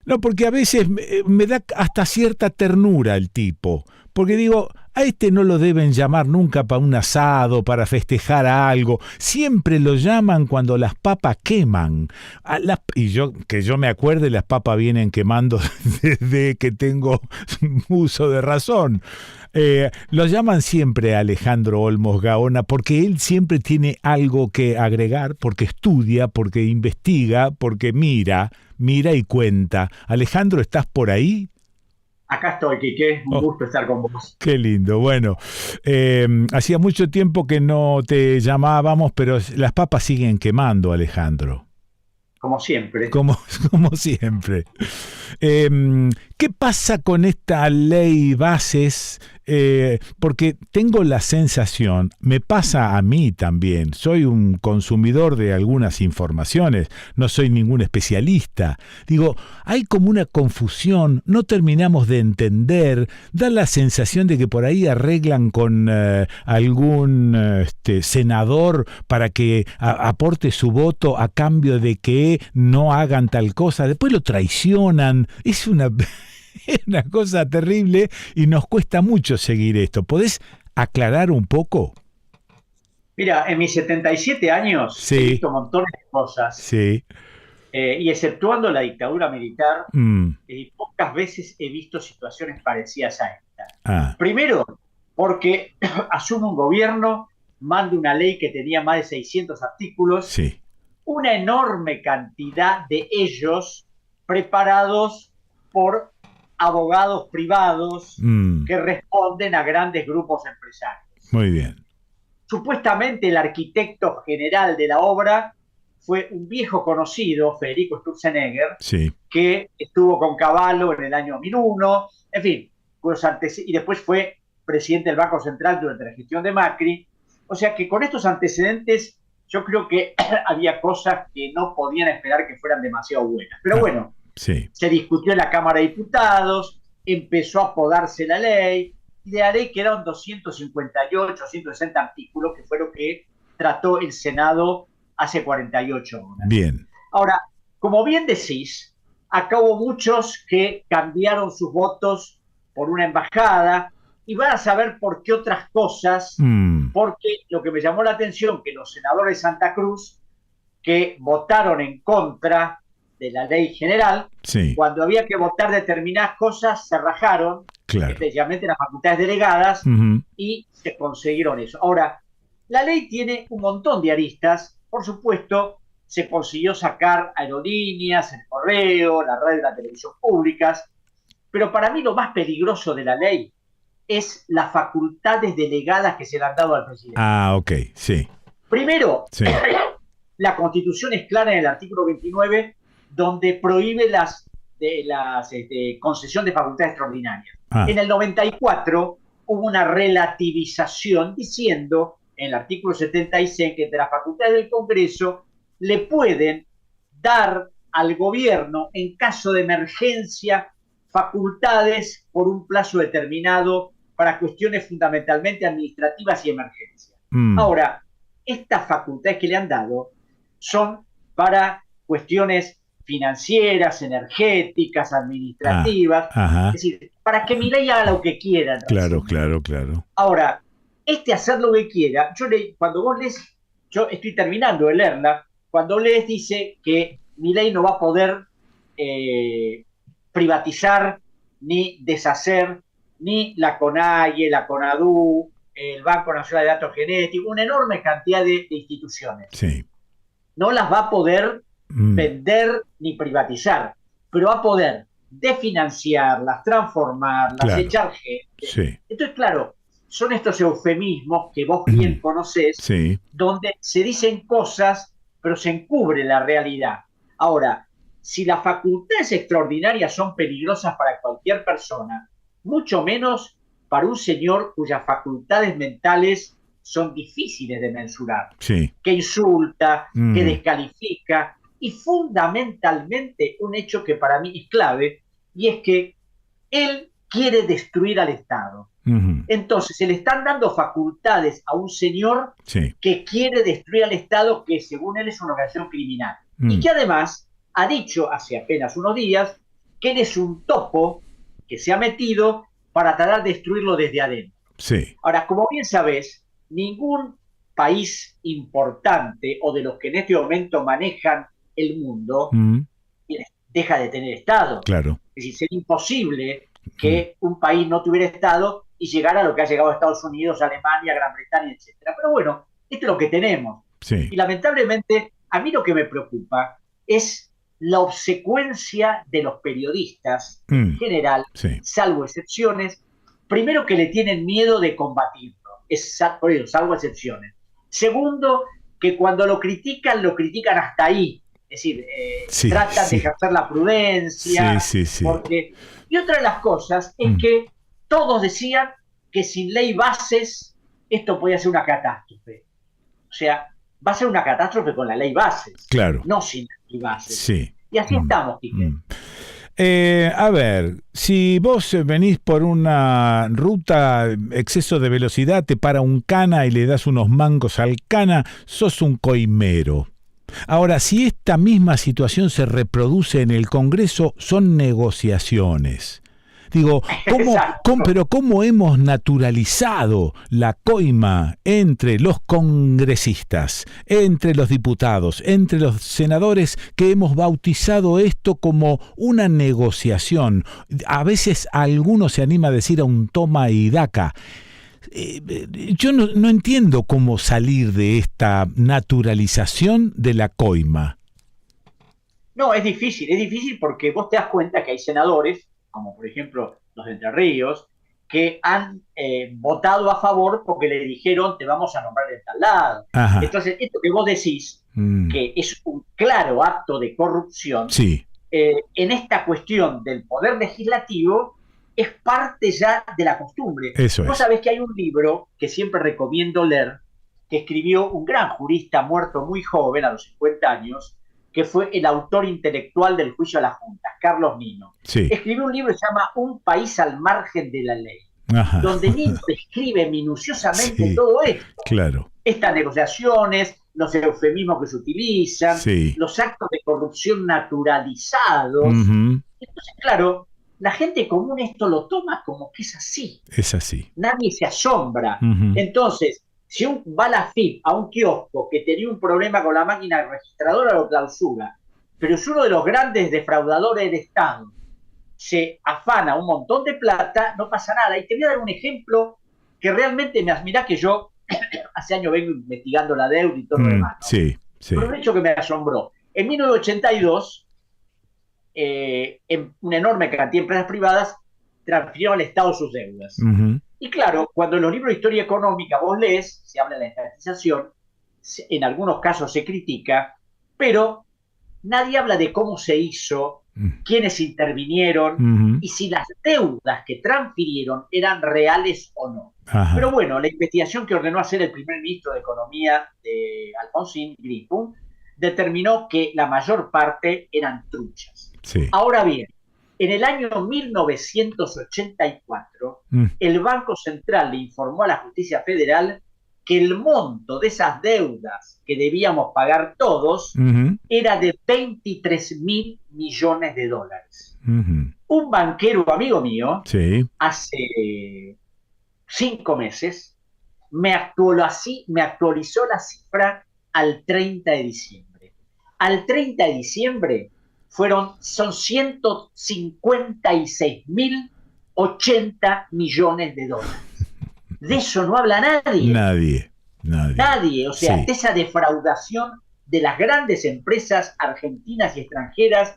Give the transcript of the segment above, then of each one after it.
No, porque a veces me da hasta cierta ternura el tipo. Porque digo, a este no lo deben llamar nunca para un asado, para festejar algo. Siempre lo llaman cuando las papas queman. Y que yo me acuerde, las papas vienen quemando desde que tengo uso de razón. Lo llaman siempre a Alejandro Olmos Gaona porque él siempre tiene algo que agregar, porque estudia, porque investiga, porque mira y cuenta. Alejandro, ¿estás por ahí? Acá estoy, Quique, un Oh, gusto estar con vos. qué lindo. Bueno, hacía mucho tiempo que no te llamábamos, pero las papas siguen quemando, Alejandro. Como siempre. Como, como siempre. ¿Qué pasa con esta ley bases? Porque tengo la sensación, me pasa a mí también, soy un consumidor de algunas informaciones, no soy ningún especialista. Digo, hay como una confusión, no terminamos de entender, da la sensación de que por ahí arreglan con algún senador para que aporte su voto a cambio de que no hagan tal cosa, después lo traicionan, es una... Es una cosa terrible y nos cuesta mucho seguir esto. ¿Podés aclarar un poco? Mira, en mis 77 años he Sí, visto montones de cosas sí. y exceptuando la dictadura militar, Mm, pocas veces he visto situaciones parecidas a esta. ah, Primero, porque asume un gobierno, manda una ley que tenía más de 600 artículos, sí. una enorme cantidad de ellos preparados por abogados privados Mm, que responden a grandes grupos empresarios. muy bien. Supuestamente el arquitecto general de la obra fue un viejo conocido, Federico Sturzenegger, Sí. que estuvo con Cavallo en el año 2001, en fin, y después fue presidente del Banco Central durante la gestión de Macri. O sea que con estos antecedentes yo creo que había cosas que no podían esperar que fueran demasiado buenas. Pero Ah, bueno, sí. se discutió en la Cámara de Diputados, empezó a podarse la ley, y de la ley quedaron 258, 160 artículos, que fue lo que trató el Senado hace 48 horas. Bien. Ahora, como bien decís, acá hubo muchos que cambiaron sus votos por una embajada y van a saber por qué otras cosas, Mm, porque lo que me llamó la atención que los senadores de Santa Cruz que votaron en contra de la ley general, sí, cuando había que votar determinadas cosas, se rajaron, claro. especialmente las facultades delegadas, Ujú, y se consiguieron eso. Ahora, la ley tiene un montón de aristas, por supuesto, se consiguió sacar aerolíneas, el correo, la radio y la televisión públicas, pero para mí lo más peligroso de la ley es las facultades delegadas que se le han dado al presidente. ah, ok. Sí, Primero, sí. la Constitución es clara en el artículo 29, donde prohíbe concesión de facultades extraordinarias. Ah, En el 94 hubo una relativización diciendo en el artículo 76 que de las facultades del Congreso le pueden dar al gobierno en caso de emergencia facultades por un plazo determinado para cuestiones fundamentalmente administrativas y emergencia. mm, Ahora, estas facultades que le han dado son para cuestiones financieras, energéticas, ah, administrativas, ajá. es decir, para que Milei haga lo que quiera en Claro, resumen. claro, claro. Ahora, hacer lo que quiera, cuando vos lees, yo estoy terminando de leerla, cuando lees dice que Milei no va a poder eh, privatizar ni deshacer ni la CONAIE, la CONADU, el Banco Nacional de Datos Genéticos, una enorme cantidad de instituciones. Sí. No las va a poder Mm, vender ni privatizar, pero va a poder desfinanciarlas, transformarlas, claro. echar gente. Sí. Entonces, claro, son estos eufemismos que vos bien conocés, Sí. donde se dicen cosas, pero se encubre la realidad. Ahora, si las facultades extraordinarias son peligrosas para cualquier persona, mucho menos para un señor cuyas facultades mentales son difíciles de mensurar, Sí. que insulta, que Mm, descalifica, y fundamentalmente un hecho que para mí es clave, y es que él quiere destruir al Estado. ujú, Entonces, se le están dando facultades a un señor sí. que quiere destruir al Estado, que según él es una organización criminal. Y Mm, que además ha dicho hace apenas unos días que él es un topo que se ha metido para tratar de destruirlo desde adentro. Sí. Ahora, como bien sabes, ningún país importante o de los que en este momento manejan el mundo deja de tener Estado. Claro. Es decir, sería imposible que un país no tuviera Estado y llegara a lo que ha llegado a Estados Unidos, Alemania, Gran Bretaña, etc. Pero bueno, esto es lo que tenemos. Sí. Y lamentablemente, a mí lo que me preocupa es la obsecuencia de los periodistas en general, salvo excepciones. Primero, que le tienen miedo de combatirlo, por eso, salvo excepciones. Segundo, que cuando lo critican hasta ahí. Es decir, tratan de ejercer la prudencia. Porque... Y otra de las cosas es que todos decían que sin ley bases esto podía ser una catástrofe. O sea, va a ser una catástrofe con la ley bases. Claro. No sin ley bases. Sí. Y así estamos, Quique. A ver, si vos venís por una ruta, exceso de velocidad, te para un cana y le das unos mangos al cana, sos un coimero. Ahora, si esta misma situación se reproduce en el Congreso, son negociaciones. Digo, ¿cómo hemos naturalizado la coima entre los congresistas, entre los diputados, entre los senadores, que hemos bautizado esto como una negociación? A veces alguno se anima a decir a un toma y daca. Yo no entiendo cómo salir de esta naturalización de la coima. No, es difícil porque vos te das cuenta que hay senadores, como por ejemplo los de Entre Ríos, que han votado a favor porque le dijeron te vamos a nombrar de tal lado. Ajá. Entonces, esto que vos decís, que es un claro acto de corrupción, en esta cuestión del poder legislativo, es parte ya de la costumbre. Vos sabés que hay un libro que siempre recomiendo leer, que escribió un gran jurista muerto muy joven, a los 50 años, que fue el autor intelectual del juicio a las juntas, Carlos Nino. Escribió un libro que se llama Un país al margen de la ley, donde Nino describe minuciosamente todo esto. Claro. Estas negociaciones, los eufemismos que se utilizan, los actos de corrupción naturalizados. Entonces, claro, la gente común esto lo toma como que es así. Es así. Nadie se asombra. Entonces, si va a la FIP a un kiosco que tenía un problema con la máquina registradora, lo clausura. Pero es uno de los grandes defraudadores del Estado. Se afana un montón de plata, no pasa nada. Y te voy a dar un ejemplo que realmente mirá que yo hace años vengo investigando la deuda y todo lo demás, ¿no? Pero un hecho que me asombró. En 1982, en una enorme cantidad de empresas privadas transfirieron al Estado sus deudas. Y claro, cuando en los libros de historia económica vos lees, se habla de la estatización, en algunos casos se critica, pero nadie habla de cómo se hizo, quiénes intervinieron y si las deudas que transfirieron eran reales o no. Pero bueno, la investigación que ordenó hacer el primer ministro de Economía de Alfonsín, Gripun, determinó que la mayor parte eran truchas. Ahora bien, en el año 1984, el Banco Central le informó a la Justicia Federal que el monto de esas deudas que debíamos pagar todos era de 23.000 millones de dólares. Un banquero amigo mío, hace 5 meses, me actualizó la cifra al 30 de diciembre. Al 30 de diciembre son 156.080 millones de dólares. De eso no habla nadie. Nadie. O sea, de esa defraudación de las grandes empresas argentinas y extranjeras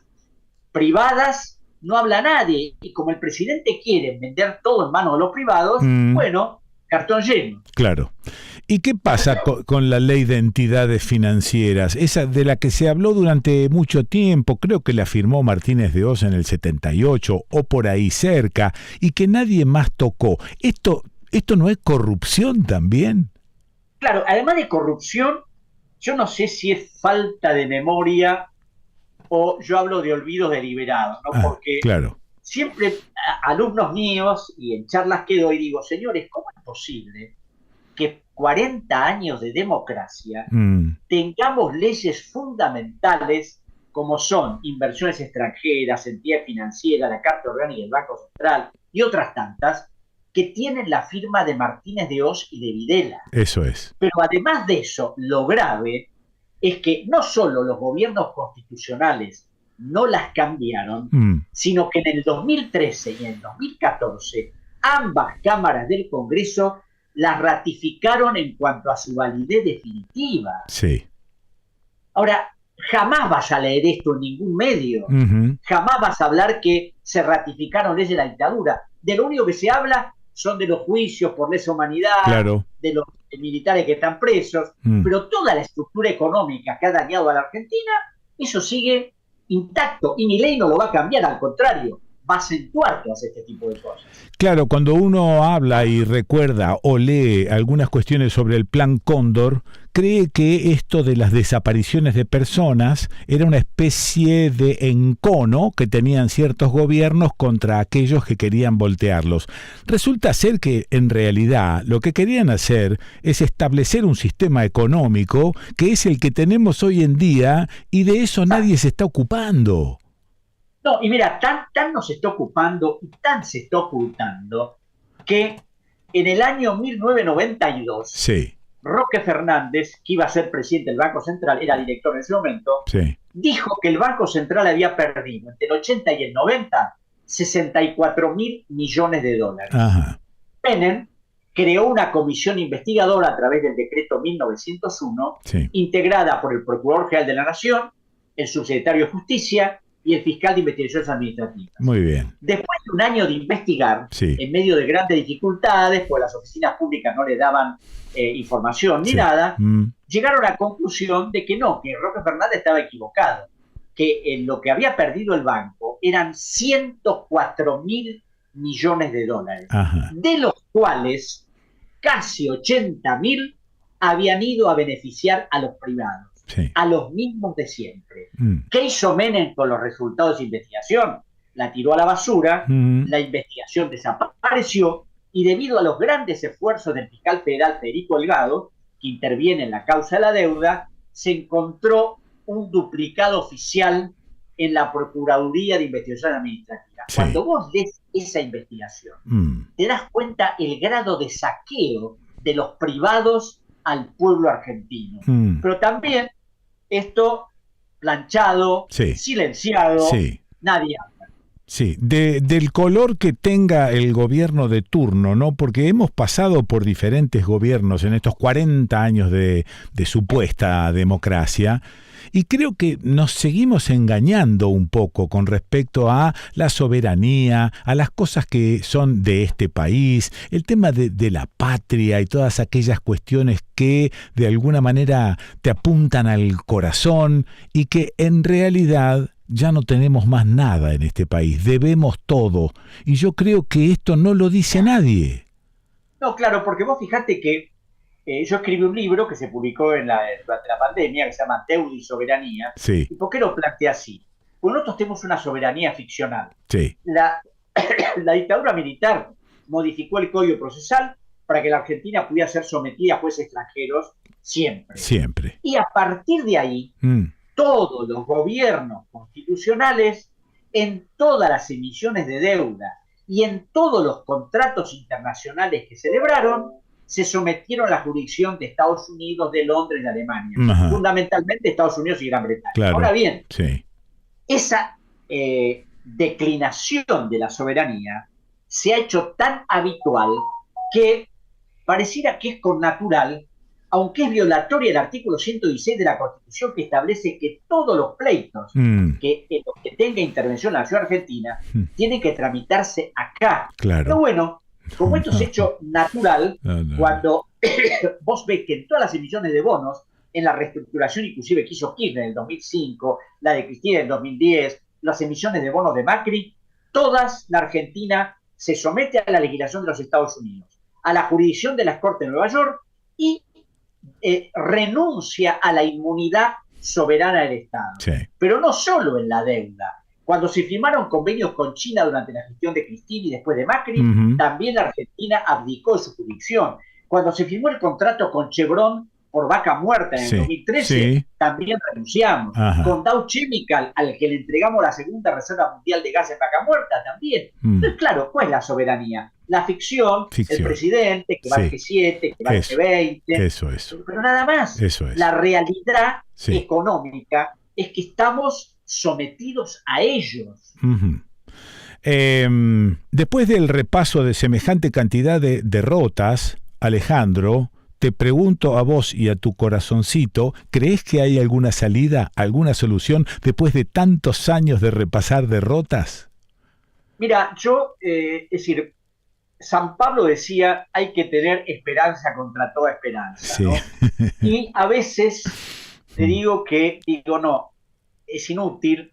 privadas no habla nadie. Y como el presidente quiere vender todo en manos de los privados, bueno, cartón lleno. Claro. ¿Y qué pasa con la ley de entidades financieras? Esa de la que se habló durante mucho tiempo, creo que la firmó Martínez de Oz en el 78 o por ahí cerca, y que nadie más tocó. ¿Esto no es corrupción también? Claro, además de corrupción, yo no sé si es falta de memoria o yo hablo de olvidos deliberados, ¿no? Porque siempre alumnos míos y en charlas que doy digo, señores, ¿cómo es posible que 40 años de democracia tengamos leyes fundamentales como son inversiones extranjeras, entidades financieras, la Carta Orgánica del Banco Central y otras tantas, que tienen la firma de Martínez de Oz y de Videla. Eso es. Pero además de eso, lo grave es que no solo los gobiernos constitucionales no las cambiaron, sino que en el 2013 y en el 2014 ambas cámaras del Congreso las ratificaron en cuanto a su validez definitiva. Sí. Ahora, jamás vas a leer esto en ningún medio, jamás vas a hablar que se ratificaron leyes de la dictadura. De lo único que se habla son de los juicios por lesa humanidad, claro, de los militares que están presos, pero toda la estructura económica que ha dañado a la Argentina, eso sigue intacto, y Milei no lo va a cambiar, al contrario, va a acentuar todas este tipo de cosas. Claro, cuando uno habla y recuerda o lee algunas cuestiones sobre el Plan Cóndor, cree que esto de las desapariciones de personas era una especie de encono que tenían ciertos gobiernos contra aquellos que querían voltearlos. Resulta ser que, en realidad, lo que querían hacer es establecer un sistema económico que es el que tenemos hoy en día, y de eso nadie se está ocupando. No, y mira, tan nos está ocupando y tan se está ocultando que en el año 1992, sí, Roque Fernández, que iba a ser presidente del Banco Central, era director en ese momento, sí, dijo que el Banco Central había perdido entre el 80 y el 90 $64.000 millones. Ajá. Menem creó una comisión investigadora a través del decreto 1901, sí, integrada por el Procurador General de la Nación, el Subsecretario de Justicia y el Fiscal de Investigaciones Administrativas. Muy bien. Después de un año de investigar, sí, en medio de grandes dificultades, pues las oficinas públicas no le daban información ni sí, nada, llegaron a la conclusión de que no, que Roque Fernández estaba equivocado, que lo que había perdido el banco eran $104.000 millones, ajá, de los cuales casi 80.000 habían ido a beneficiar a los privados, sí, a los mismos de siempre. ¿Qué hizo Menem con los resultados de investigación? La tiró a la basura, la investigación desapareció, y debido a los grandes esfuerzos del fiscal federal Federico Delgado, que interviene en la causa de la deuda, se encontró un duplicado oficial en la Procuraduría de Investigación Administrativa. Sí. Cuando vos lees esa investigación, te das cuenta el grado de saqueo de los privados al pueblo argentino. Pero también esto planchado, sí, silenciado, sí, nadie habla. Sí, del color que tenga el gobierno de turno, ¿no? Porque hemos pasado por diferentes gobiernos en estos 40 años de supuesta democracia, y creo que nos seguimos engañando un poco con respecto a la soberanía, a las cosas que son de este país, el tema de la patria y todas aquellas cuestiones que de alguna manera te apuntan al corazón, y que en realidad ya no tenemos más nada en este país, debemos todo, y yo creo que esto no lo dice nadie. No, claro, porque vos fijate que yo escribí un libro que se publicó durante la pandemia, que se llama Deuda y Soberanía. Sí. ¿Y por qué lo planteé así? Porque nosotros tenemos una soberanía ficcional. Sí. La dictadura militar modificó el Código Procesal para que la Argentina pudiera ser sometida a jueces extranjeros siempre. Siempre. Y a partir de ahí, todos los gobiernos constitucionales, en todas las emisiones de deuda y en todos los contratos internacionales que celebraron, se sometieron a la jurisdicción de Estados Unidos, de Londres, de Alemania. Ajá. Fundamentalmente Estados Unidos y Gran Bretaña. Claro. Ahora bien, sí, esa declinación de la soberanía se ha hecho tan habitual que pareciera que es connatural, aunque es violatoria el artículo 116 de la Constitución, que establece que todos los pleitos que tenga intervención la Nación Argentina tienen que tramitarse acá. claro. Pero bueno, como esto se ha hecho natural, No. cuando vos ves que en todas las emisiones de bonos, en la reestructuración inclusive que hizo Kirchner en el 2005, la de Cristina en el 2010, las emisiones de bonos de Macri, todas la Argentina se somete a la legislación de los Estados Unidos, a la jurisdicción de las Cortes de Nueva York, y renuncia a la inmunidad soberana del Estado. Sí. Pero no solo en la deuda. Cuando se firmaron convenios con China durante la gestión de Cristina y después de Macri, también la Argentina abdicó de su jurisdicción. Cuando se firmó el contrato con Chevron por Vaca Muerta en el 2013, también renunciamos. Ajá. Con Dow Chemical, al que le entregamos la segunda reserva mundial de gas en Vaca Muerta, también. Entonces, claro, ¿cuál es la soberanía? La ficción, el presidente, que va al G7, que va al G20. Eso. Pero nada más. Eso es. La realidad económica es que estamos sometidos a ellos. Uh-huh. Después del repaso de semejante cantidad de derrotas, Alejandro, te pregunto a vos y a tu corazoncito, ¿crees que hay alguna salida, alguna solución después de tantos años de repasar derrotas? Mira, es decir, San Pablo decía, hay que tener esperanza contra toda esperanza, ¿no? Y a veces te digo, no, es inútil,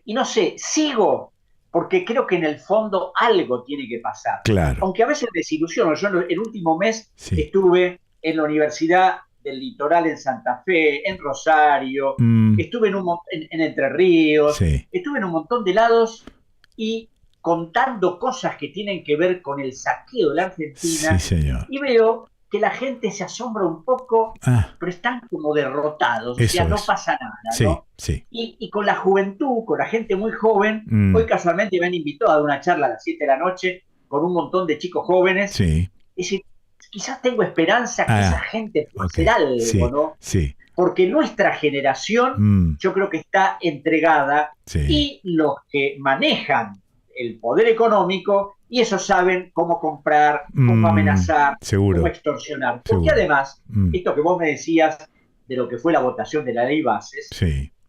y no sé, sigo, porque creo que en el fondo algo tiene que pasar. Claro. Aunque a veces desilusiono. Yo el último mes estuve en la Universidad del Litoral en Santa Fe, en Rosario, estuve en Entre Ríos, estuve en un montón de lados y contando cosas que tienen que ver con el saqueo de la Argentina, y veo que la gente se asombra un poco, pero están como derrotados, o sea, no pasa nada, ¿no? Y con la juventud, con la gente muy joven, hoy casualmente me han invitado a dar una charla a las 7 de la noche con un montón de chicos jóvenes, y si, quizás tengo esperanza que esa gente pueda hacer algo, ¿no? Porque nuestra generación, yo creo que está entregada, y los que manejan el poder económico, y esos saben cómo comprar, cómo amenazar, cómo extorsionar. Porque además, esto que vos me decías de lo que fue la votación de la ley Bases,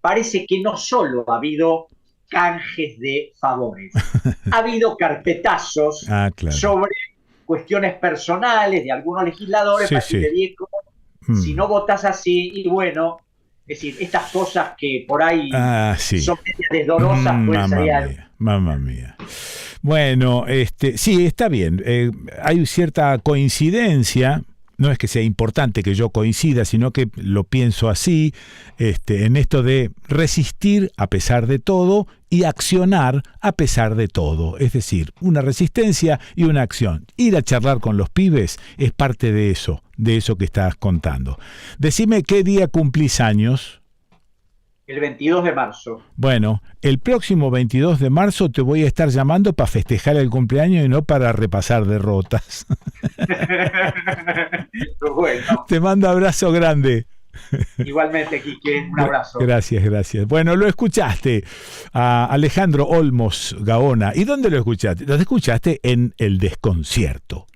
parece que no solo ha habido canjes de favores, ha habido carpetazos sobre cuestiones personales de algunos legisladores para decirle, viejo, si no votas así, y bueno, es decir, estas cosas que por ahí son desdorosas pueden salir. Mamma mía. Bueno, sí, está bien. Hay cierta coincidencia. No es que sea importante que yo coincida, sino que lo pienso así, en esto de resistir a pesar de todo y accionar a pesar de todo. Es decir, una resistencia y una acción. Ir a charlar con los pibes es parte de eso que estás contando. Decime qué día cumplís años. El 22 de marzo. Bueno, el próximo 22 de marzo te voy a estar llamando para festejar el cumpleaños y no para repasar derrotas. Bueno. Te mando abrazo grande. Igualmente, Quique, un abrazo. Gracias. Bueno, lo escuchaste a Alejandro Olmos Gaona. ¿Y dónde lo escuchaste? Lo escuchaste en El Desconcierto.